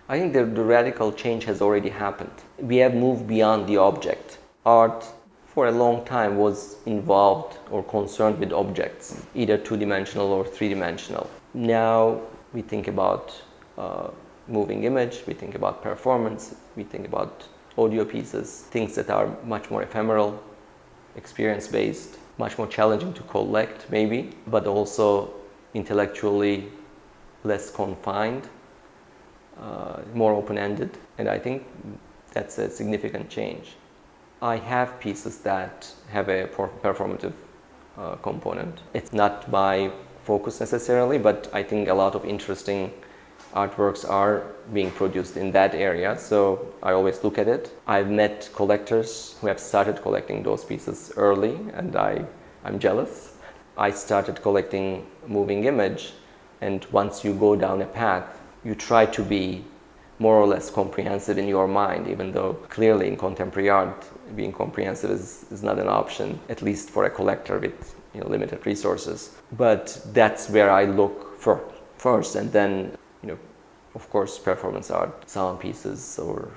I think the radical change has already happened. We have moved beyond the object. Art for a long time was involved or concerned with objects, either two-dimensional or three-dimensional. Now we think about moving image, we think about performance, we think about audio pieces, things that are much more ephemeral, experience-based, much more challenging to collect maybe, but also intellectually less confined, more open-ended, and I think that's a significant change. I have pieces that have a performative component. It's not my focus necessarily, but I think a lot of interesting artworks are being produced in that area, so I always look at it. I've met collectors who have started collecting those pieces early, and I'm jealous. I started collecting moving image, and once you go down a path, you try to be more or less comprehensive in your mind, even though clearly in contemporary art, being comprehensive is not an option, at least for a collector with limited resources. But that's where I look for first, and then, of course, performance art, sound pieces, or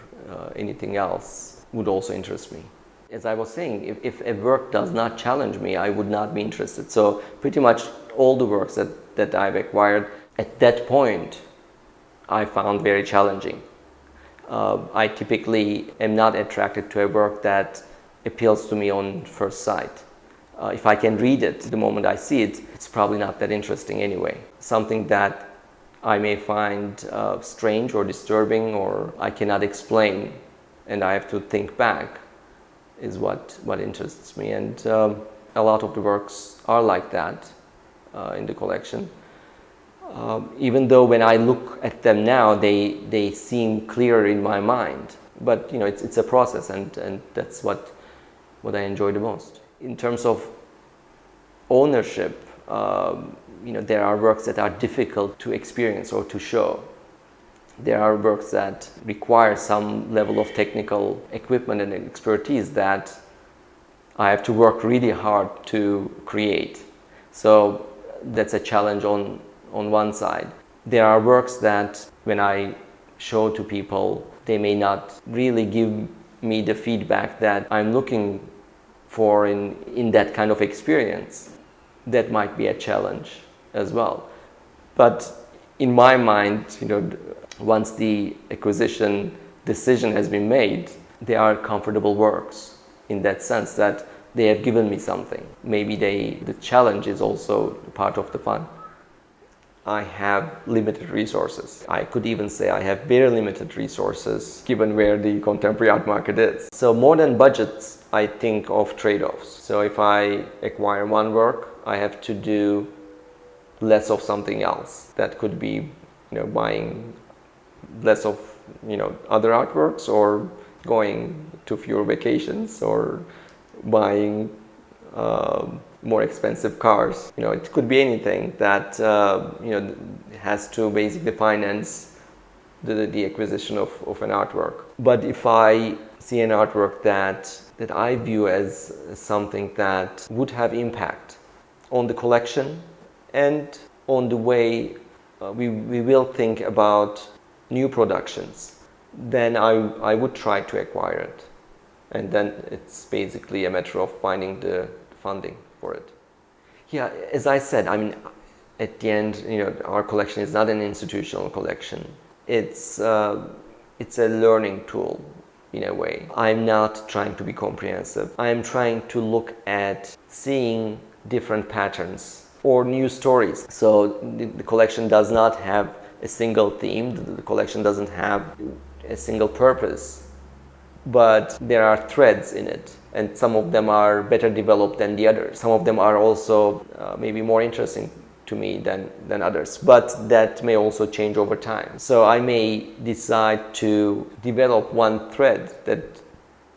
anything else would also interest me. As I was saying, if a work does not challenge me, I would not be interested. So pretty much all the works that I've acquired at that point, I found very challenging. I typically am not attracted to a work that appeals to me on first sight. If I can read it the moment I see it, it's probably not that interesting anyway. Something that I may find strange or disturbing, or I cannot explain, and I have to think back, is what interests me. And a lot of the works are like that in the collection. Even though when I look at them now, they seem clearer in my mind. But it's a process, and that's what I enjoy the most. In terms of ownership, there are works that are difficult to experience or to show. There are works that require some level of technical equipment and expertise that I have to work really hard to create. So that's a challenge on one side. There are works that when I show to people, they may not really give me the feedback that I'm looking for in that kind of experience. That might be a challenge as well. But in my mind, once the acquisition decision has been made, they are comfortable works in that sense that they have given me something. Maybe the challenge is also part of the fun. I have limited resources. I could even say I have very limited resources given where the contemporary art market is. So more than budgets, I think of trade-offs. So if I acquire one work, I have to do less of something else. That could be, buying less of, other artworks, or going to fewer vacations, or buying more expensive cars. It could be anything that has to basically finance the acquisition of an artwork. But if I see an artwork that I view as something that would have impact on the collection and on the way we will think about new productions, then I would try to acquire it. And then it's basically a matter of finding the funding for it. Yeah, as I said, at the end, our collection is not an institutional collection. It's a learning tool in a way. I'm not trying to be comprehensive. I'm trying to look at seeing different patterns or new stories. So the collection does not have a single theme. The collection doesn't have a single purpose. But there are threads in it, and some of them are better developed than the others. Some of them are also maybe more interesting to me than others, but that may also change over time. So I may decide to develop one thread that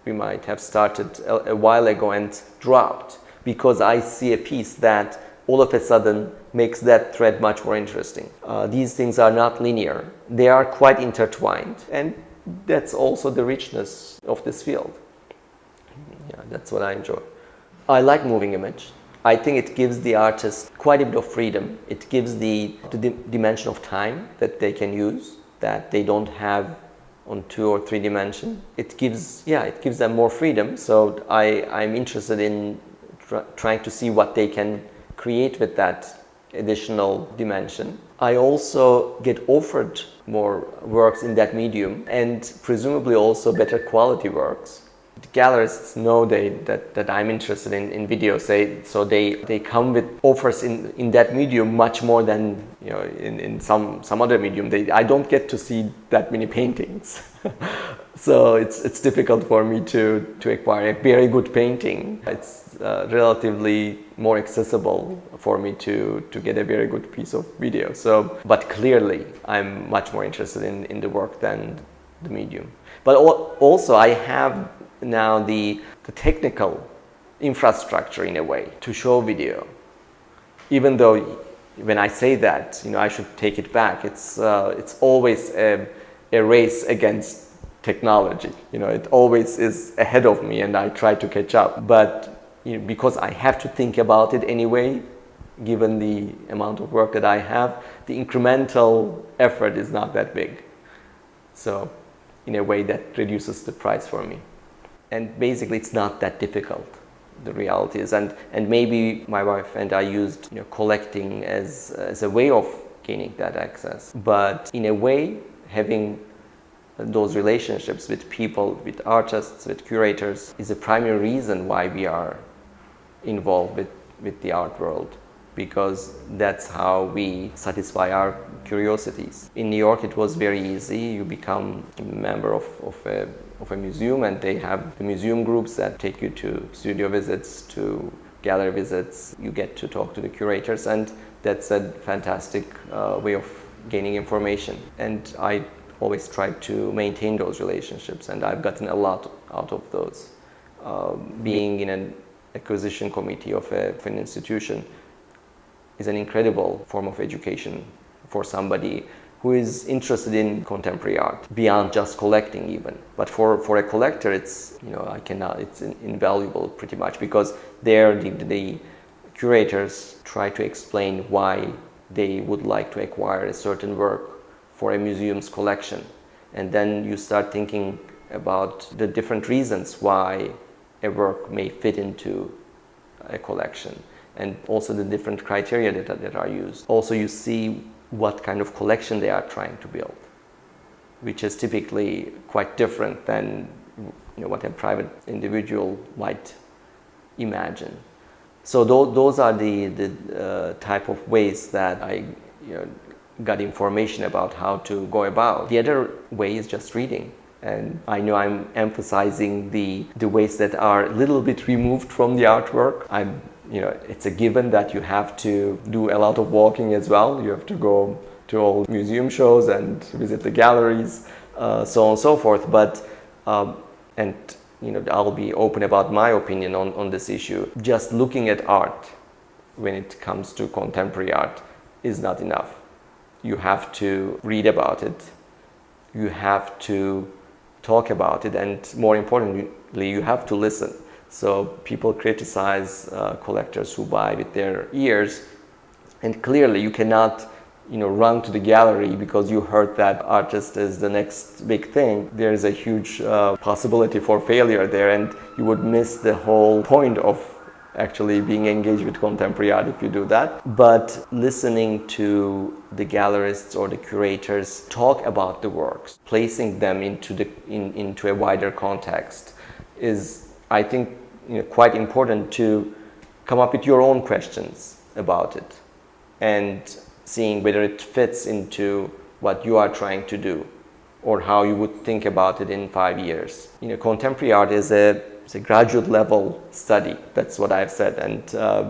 we might have started a while ago and dropped, because I see a piece that all of a sudden makes that thread much more interesting. These things are not linear. They are quite intertwined, and that's also the richness of this field. Yeah, that's what I enjoy. I like moving image. I think it gives the artist quite a bit of freedom. It gives the dimension of time that they can use that they don't have on 2 or 3 dimension. It gives them more freedom. So I'm interested in trying to see what they can create with that additional dimension. I also get offered more works in that medium, and presumably also better quality works. The gallerists know that I'm interested in video, so they come with offers in that medium much more than in some other medium. I don't get to see that many paintings. So it's difficult for me to acquire a very good painting. It's relatively more accessible for me to get a very good piece of video. So, but clearly I'm much more interested in the work than the medium. But also I have now the technical infrastructure in a way to show video. Even though when I say that, I should take it back. It's always a race against technology. It always is ahead of me, and I try to catch up. But because I have to think about it anyway, given the amount of work that I have, the incremental effort is not that big. So in a way that reduces the price for me. And basically it's not that difficult, the reality is. And maybe my wife and I used collecting as a way of gaining that access. But in a way, having those relationships with people, with artists, with curators, is a primary reason why we are involved with the art world, because that's how we satisfy our curiosities. In New York it was very easy. You become a member of a museum, and they have the museum groups that take you to studio visits, to gallery visits. You get to talk to the curators, and that's a fantastic way of gaining information. And I always try to maintain those relationships, and I've gotten a lot out of those. Being in an acquisition committee of an institution is an incredible form of education for somebody who is interested in contemporary art, beyond just collecting even. But for a collector, it's it's invaluable pretty much, because there the curators try to explain why they would like to acquire a certain work for a museum's collection. And then you start thinking about the different reasons why a work may fit into a collection, and also the different criteria that are used. Also, you see what kind of collection they are trying to build, which is typically quite different than what a private individual might imagine. So those are the type of ways that I got information about how to go about. The other way is just reading. And I know I'm emphasizing the ways that are a little bit removed from the artwork. It's a given that you have to do a lot of walking as well. You have to go to all museum shows and visit the galleries, so on and so forth. But I'll be open about my opinion on this issue. Just looking at art when it comes to contemporary art is not enough. You have to read about it. You have to talk about it, and more importantly, you have to listen. So people criticize collectors who buy with their ears, and clearly you cannot run to the gallery because you heard that artist is the next big thing. There is a huge possibility for failure there, and you would miss the whole point of actually being engaged with contemporary art if you do that. But listening to the gallerists or the curators talk about the works, placing them into a wider context, is, I think, quite important to come up with your own questions about it and seeing whether it fits into what you are trying to do or how you would think about it in 5 years. Contemporary art is a graduate level study. That's what I've said, and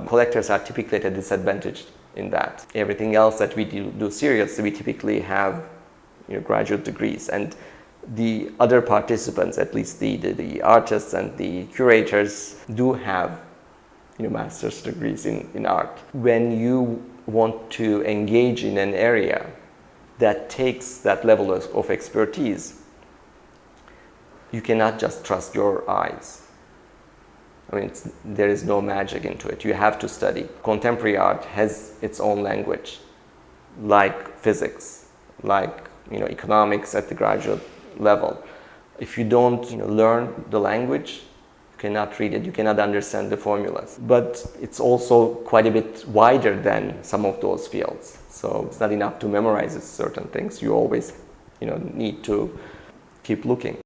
collectors are typically at a disadvantage in that. Everything else that we do seriously, we typically have graduate degrees, and the other participants, at least the artists and the curators, do have master's degrees in art. When you want to engage in an area that takes that level of expertise, you cannot just trust your eyes. I mean, there is no magic into it. You have to study. Contemporary art has its own language, like physics, like economics at the graduate level. If you don't learn the language, you cannot read it, you cannot understand the formulas. But it's also quite a bit wider than some of those fields. So it's not enough to memorize certain things. You always need to keep looking.